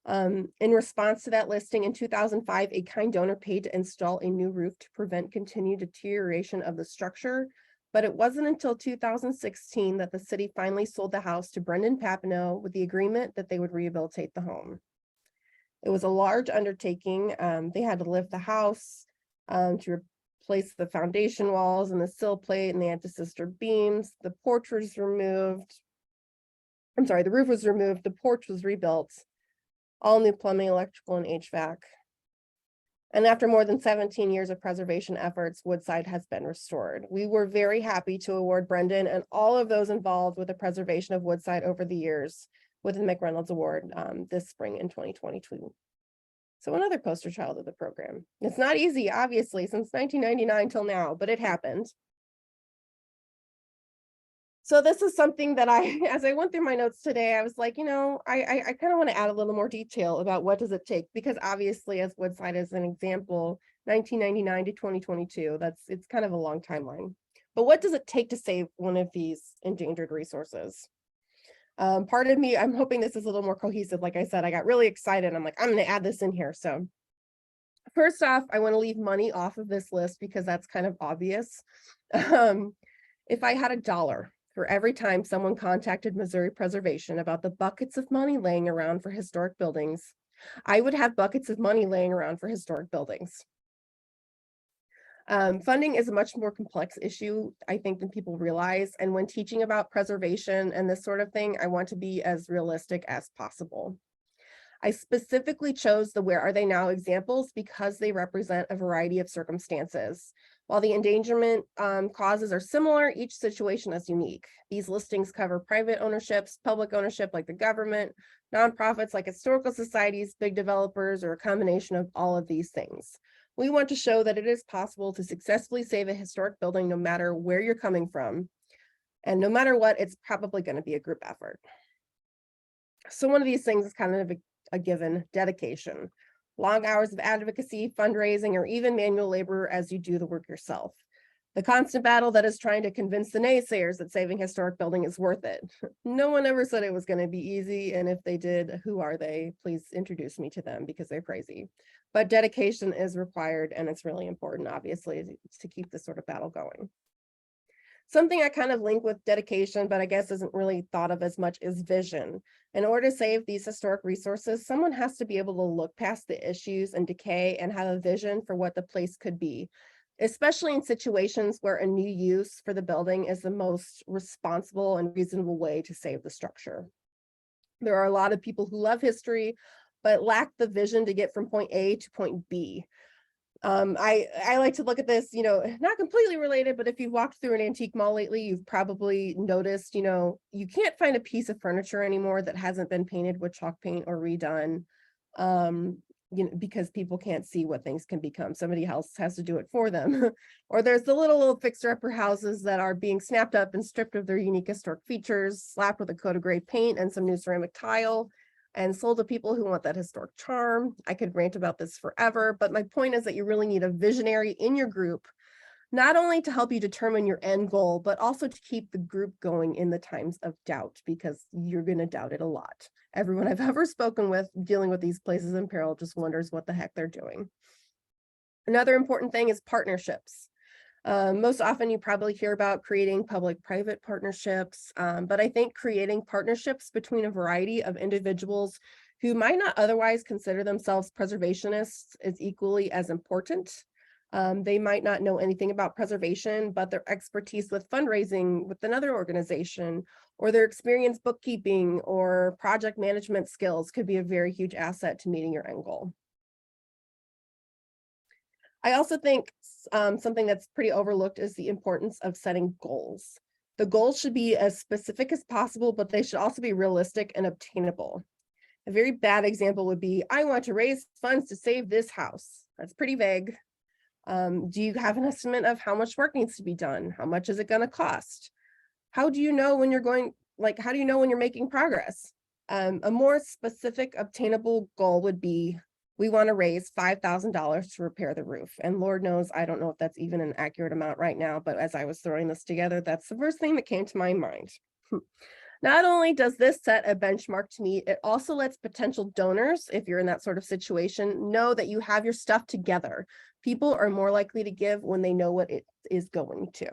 In response to that listing in 2005, a kind donor paid to install a new roof to prevent continued deterioration of the structure. But it wasn't until 2016 that the city finally sold the house to Brendan Papineau with the agreement that they would rehabilitate the home. It was a large undertaking. They had to lift the house to replace the foundation walls and the sill plate and the anti-sister beams. The porch was removed. The roof was removed. The porch was rebuilt. All new plumbing, electrical, and HVAC. And after more than 17 years of preservation efforts, Woodside has been restored. We were very happy to award Brendan and all of those involved with the preservation of Woodside over the years with the McReynolds Award this spring in 2022. So another poster child of the program. It's not easy, obviously, since 1999 till now, but it happened. So this is something that as I went through my notes today, I was like, I kind of want to add a little more detail about what does it take, because obviously, as Woodside is an example, 1999 to 2022, it's kind of a long timeline. But what does it take to save one of these endangered resources? Part of me, I'm hoping this is a little more cohesive. Like I said, I got really excited. I'm like, I'm going to add this in here. So first off, I want to leave money off of this list because that's kind of obvious. If I had $1 for every time someone contacted Missouri Preservation about the buckets of money laying around for historic buildings, I would have buckets of money laying around for historic buildings. Funding is a much more complex issue, I think, than people realize. And when teaching about preservation and this sort of thing, I want to be as realistic as possible. I specifically chose the Where Are They Now examples because they represent a variety of circumstances. While the endangerment causes are similar, each situation is unique. These listings cover private ownerships, public ownership like the government, nonprofits like historical societies, big developers, or a combination of all of these things. We want to show that it is possible to successfully save a historic building no matter where you're coming from. And no matter what, it's probably going to be a group effort. So one of these things is kind of a given: dedication, long hours of advocacy, fundraising, or even manual labor as you do the work yourself. The constant battle that is trying to convince the naysayers that saving historic building is worth it. No one ever said it was going to be easy, and if they did, who are they? Please introduce me to them because they're crazy. But dedication is required, and it's really important, obviously, to keep this sort of battle going. Something I kind of link with dedication, but I guess isn't really thought of as much, is vision. In order to save these historic resources, someone has to be able to look past the issues and decay and have a vision for what the place could be, especially in situations where a new use for the building is the most responsible and reasonable way to save the structure. There are a lot of people who love history, but lack the vision to get from point A to point B. I like to look at this, not completely related, but if you've walked through an antique mall lately, you've probably noticed, you can't find a piece of furniture anymore that hasn't been painted with chalk paint or redone, because people can't see what things can become. Somebody else has to do it for them. Or there's the little fixer-upper houses that are being snapped up and stripped of their unique historic features, slapped with a coat of gray paint and some new ceramic tile, and sold to people who want that historic charm. I could rant about this forever, but my point is that you really need a visionary in your group, not only to help you determine your end goal, but also to keep the group going in the times of doubt, because you're going to doubt it a lot. Everyone I've ever spoken with dealing with these places in peril just wonders what the heck they're doing. Another important thing is partnerships. Most often you probably hear about creating public-private partnerships, but I think creating partnerships between a variety of individuals who might not otherwise consider themselves preservationists is equally as important. They might not know anything about preservation, but their expertise with fundraising with another organization, or their experience bookkeeping or project management skills could be a very huge asset to meeting your end goal. I also think something that's pretty overlooked is the importance of setting goals. The goals should be as specific as possible, but they should also be realistic and obtainable. A very bad example would be, I want to raise funds to save this house. That's pretty vague. Do you have an estimate of how much work needs to be done? How much is it going to cost? How do you know when you're going, how do you know when you're making progress? A more specific, obtainable goal would be, we want to raise $5,000 to repair the roof. And Lord knows, I don't know if that's even an accurate amount right now, but as I was throwing this together, that's the first thing that came to my mind. Not only does this set a benchmark to meet, it also lets potential donors, if you're in that sort of situation, know that you have your stuff together. People are more likely to give when they know what it is going to.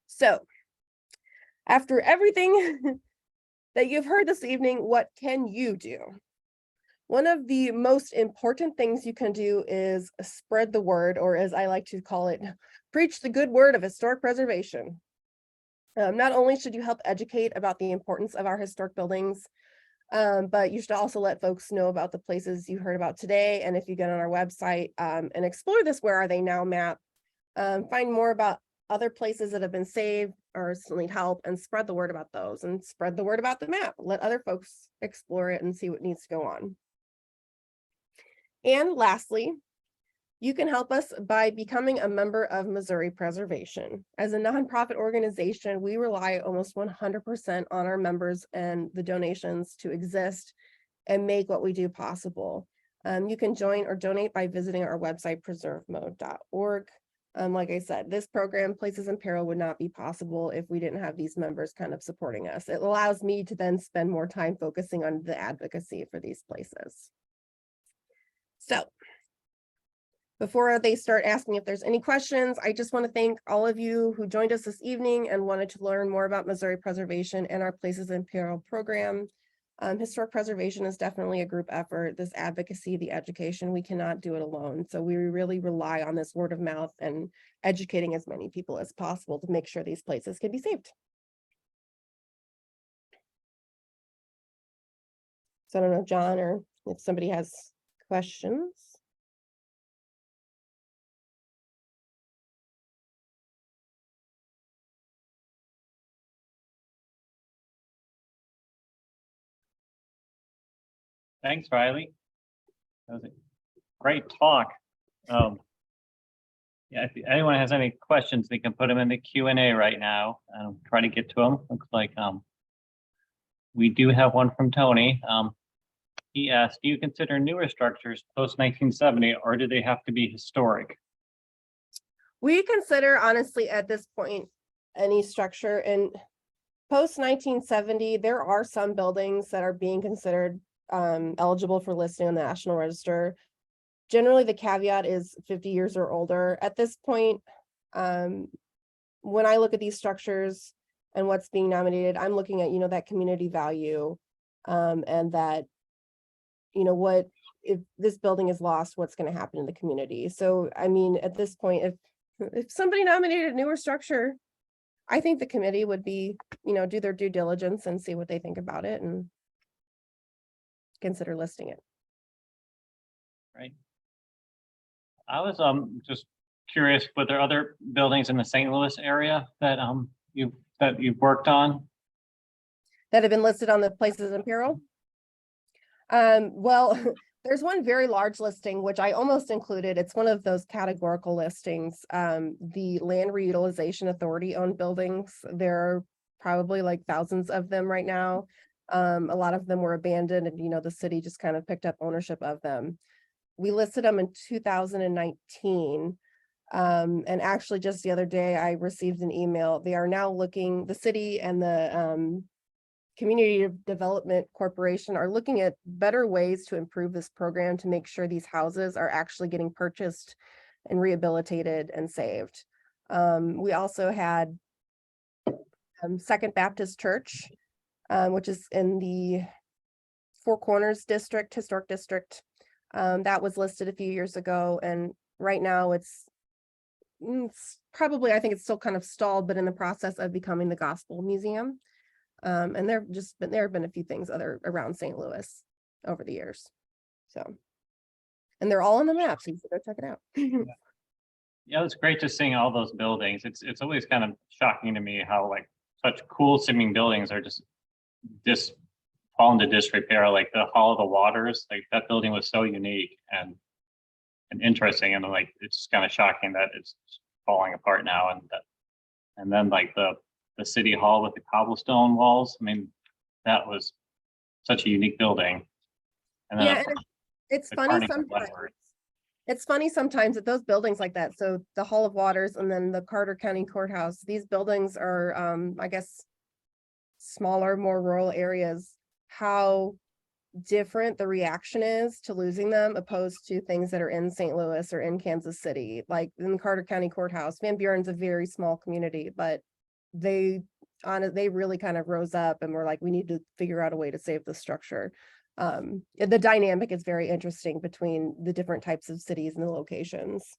So, after everything that you've heard this evening, what can you do? One of the most important things you can do is spread the word, or as I like to call it, preach the good word of historic preservation. Not only should you help educate about the importance of our historic buildings, but you should also let folks know about the places you heard about today. And if you get on our website and explore this Where Are They Now map, find more about other places that have been saved or still need help, and spread the word about those, and spread the word about the map. Let other folks explore it and see what needs to go on. And lastly, you can help us by becoming a member of Missouri Preservation. As a nonprofit organization, we rely almost 100% on our members and the donations to exist and make what we do possible. You can join or donate by visiting our website, preservemode.org. Like I said, this program, Places in Peril, would not be possible if we didn't have these members kind of supporting us. It allows me to then spend more time focusing on the advocacy for these places. So, before they start asking if there's any questions, I just want to thank all of you who joined us this evening and wanted to learn more about Missouri Preservation and our Places in Peril program. Historic preservation is definitely a group effort. This advocacy, the education, we cannot do it alone. So we really rely on this word of mouth and educating as many people as possible to make sure these places can be saved. So I don't know, John, or if somebody has questions. Thanks, Riley. That was a great talk. Yeah, if anyone has any questions, they can put them in the Q&A right now and try to get to them. Looks like we do have one from Tony. He asked, do you consider newer structures post-1970, or do they have to be historic? We consider, honestly, at this point, any structure. And post-1970, there are some buildings that are being considered eligible for listing on the National Register. Generally, the caveat is 50 years or older. At this point, when I look at these structures and what's being nominated, I'm looking at, that community value, and that, what if this building is lost, what's going to happen in the community. So, I mean, at this point, if somebody nominated a newer structure, I think the committee would be, do their due diligence and see what they think about it and consider listing it. Right. I was just curious, were there other buildings in the St. Louis area that you've worked on that have been listed on the Places in Peril? Well, there's one very large listing, which I almost included. It's one of those categorical listings. The Land Reutilization Authority owned buildings. There are probably like thousands of them right now. A lot of them were abandoned and, the city just kind of picked up ownership of them. We listed them in 2019. And actually just the other day, I received an email. They are now looking, the city and the Community Development Corporation are looking at better ways to improve this program to make sure these houses are actually getting purchased and rehabilitated and saved. We also had Second Baptist Church, which is in the Four Corners District, Historic District. That was listed a few years ago, and right now it's probably, I think it's still kind of stalled, but in the process of becoming the Gospel Museum. And there have been a few things other around St. Louis over the years. So, and they're all on the map, so you should go check it out. Yeah, it's great just seeing all those buildings. It's always kind of shocking to me how like such cool seeming buildings are just fall into disrepair. Like the Hall of the Waters, like that building was so unique and interesting, and like it's kind of shocking that it's falling apart now. And then like the City Hall with the cobblestone walls. I mean, that was such a unique building. And then Yeah, and it's the funny Carnegie sometimes. Library. It's funny sometimes that those buildings like that, so the Hall of Waters and then the Carter County Courthouse, these buildings are, I guess, smaller, more rural areas, how different the reaction is to losing them opposed to things that are in St. Louis or in Kansas City. Like in the Carter County Courthouse, Van Buren's a very small community, but they really kind of rose up and were like, we need to figure out a way to save the structure. The dynamic is very interesting between the different types of cities and the locations.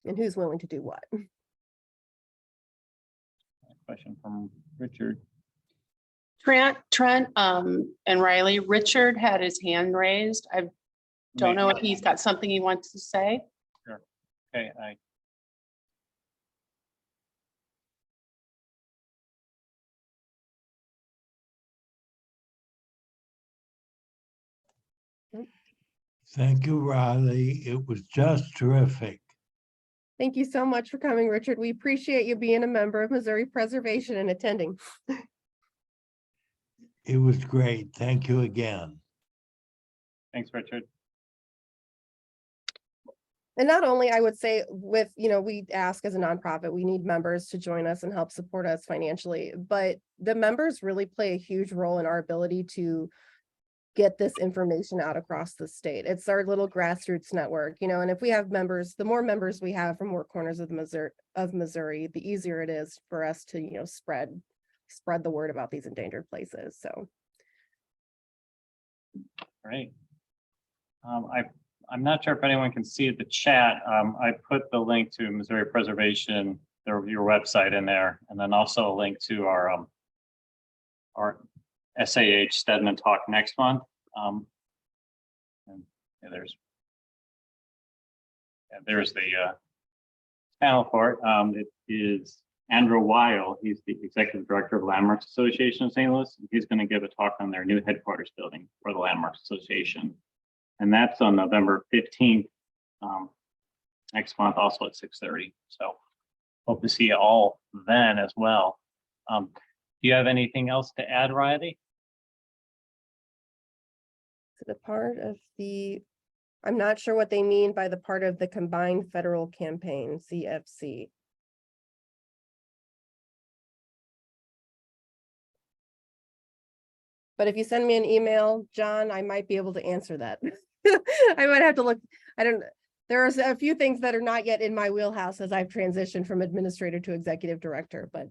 And who's willing to do what. Question from Richard. Trent, and Riley, Richard had his hand raised. I don't know if he's got something he wants to say. Sure. Okay, Thank you, Riley. It was just terrific. Thank you so much for coming, Richard. We appreciate you being a member of Missouri Preservation and attending. It was great. Thank you again. thanks, Richard. And not only, I would say with, we ask as a nonprofit, we need members to join us and help support us financially, but the members really play a huge role in our ability to get this information out across the state. It's our little grassroots network, and if we have members, the more members we have from more corners of Missouri, the easier it is for us to, spread the word about these endangered places. So. Great. I'm not sure if anyone can see the chat. I put the link to Missouri Preservation, your website in there, and then also a link to our SAH Steedman talk next month. And yeah, there's the panel for it. It is Andrew Weil. He's the executive director of Landmarks Association of St. Louis. He's going to give a talk on their new headquarters building for the Landmarks Association. And that's on November 15th, next month, also at 6:30. So hope to see you all then as well. Do you have anything else to add, Riley? The part of I'm not sure what they mean by the part of the Combined Federal Campaign, CFC. But if you send me an email, John, I might be able to answer that. I might have to look. There are a few things that are not yet in my wheelhouse as I've transitioned from administrator to executive director, but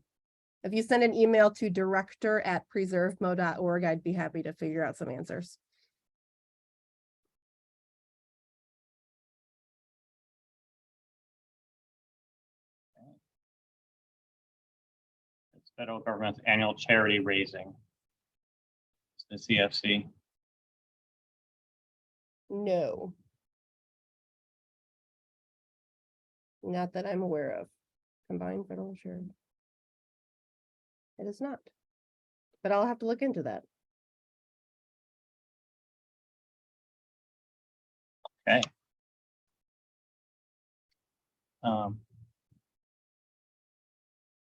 if you send an email to director@preservemo.org, I'd be happy to figure out some answers. It's federal government's annual charity raising. It's the CFC. No. Not that I'm aware of. Combined Federal Share. It is not. But I'll have to look into that. Okay.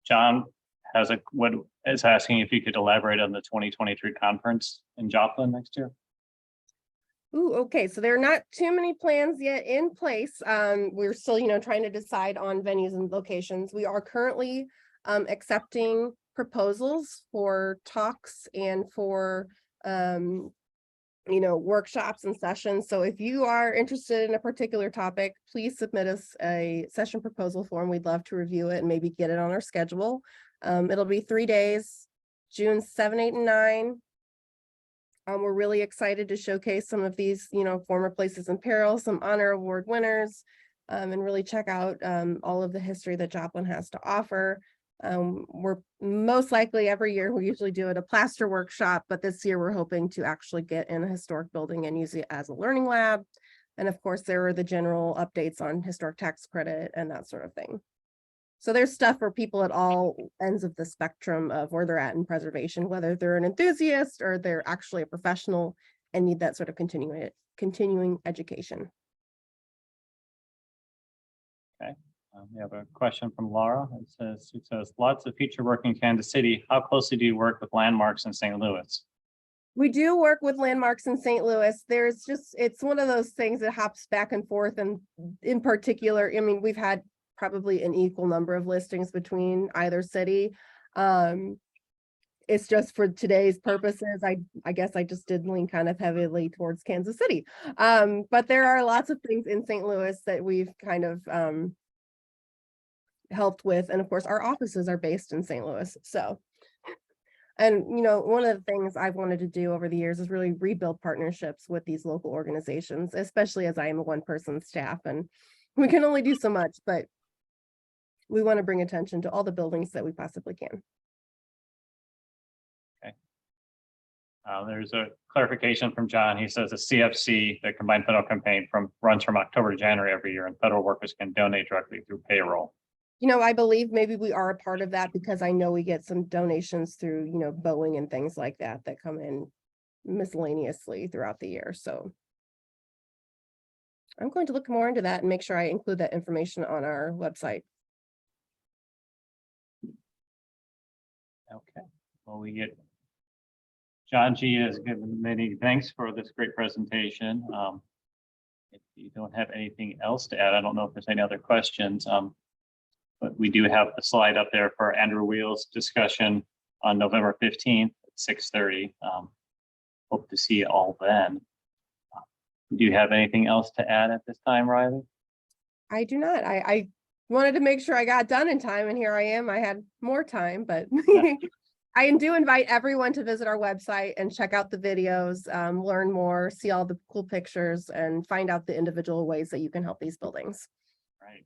John is asking if you could elaborate on the 2023 conference in Joplin next year. Ooh, okay. So there are not too many plans yet in place. We're still, trying to decide on venues and locations. We are currently accepting proposals for talks and for workshops and sessions. So if you are interested in a particular topic, please submit us a session proposal form. We'd love to review it and maybe get it on our schedule. It'll be 3 days, June 7, 8, and 9. We're really excited to showcase some of these, former places in peril, some honor award winners, and really check out all of the history that Joplin has to offer. We're most likely every year, we usually do it a plaster workshop, but this year we're hoping to actually get in a historic building and use it as a learning lab. And of course, there are the general updates on historic tax credit and that sort of thing. So there's stuff for people at all ends of the spectrum of where they're at in preservation, whether they're an enthusiast or they're actually a professional and need that sort of continuing education. Okay, we have a question from Laura. It says, lots of future work in Kansas City. How closely do you work with landmarks in St. Louis? We do work with landmarks in St. Louis. It's one of those things that hops back and forth. And in particular, I mean, we've had probably an equal number of listings between either city. It's just for today's purposes, I guess I just did lean kind of heavily towards Kansas City. But there are lots of things in St. Louis that we've kind of helped with. And of course, our offices are based in St. Louis. So, and one of the things I've wanted to do over the years is really rebuild partnerships with these local organizations, especially as I am a one-person staff and we can only do so much, but we want to bring attention to all the buildings that we possibly can. Okay. There's a clarification from John. He says the CFC, the Combined Federal Campaign, runs from October to January every year, and federal workers can donate directly through payroll. I believe maybe we are a part of that because I know we get some donations through, Boeing and things like that come in miscellaneously throughout the year. So I'm going to look more into that and make sure I include that information on our website. Okay, well, John G has given many thanks for this great presentation. If you don't have anything else to add, I don't know if there's any other questions. But we do have the slide up there for Andrew Wheel's discussion on November 15th at 6:30. Hope to see you all then. Do you have anything else to add at this time, Riley? I do not. I wanted to make sure I got done in time, and here I am. I had more time, but I do invite everyone to visit our website and check out the videos, learn more, see all the cool pictures, and find out the individual ways that you can help these buildings. Right.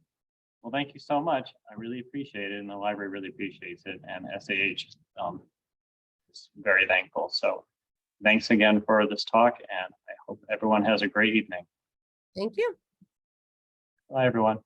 Well, thank you so much. I really appreciate it, and the library really appreciates it, and SAH is very thankful. So thanks again for this talk, and I hope everyone has a great evening. Thank you. Bye, everyone.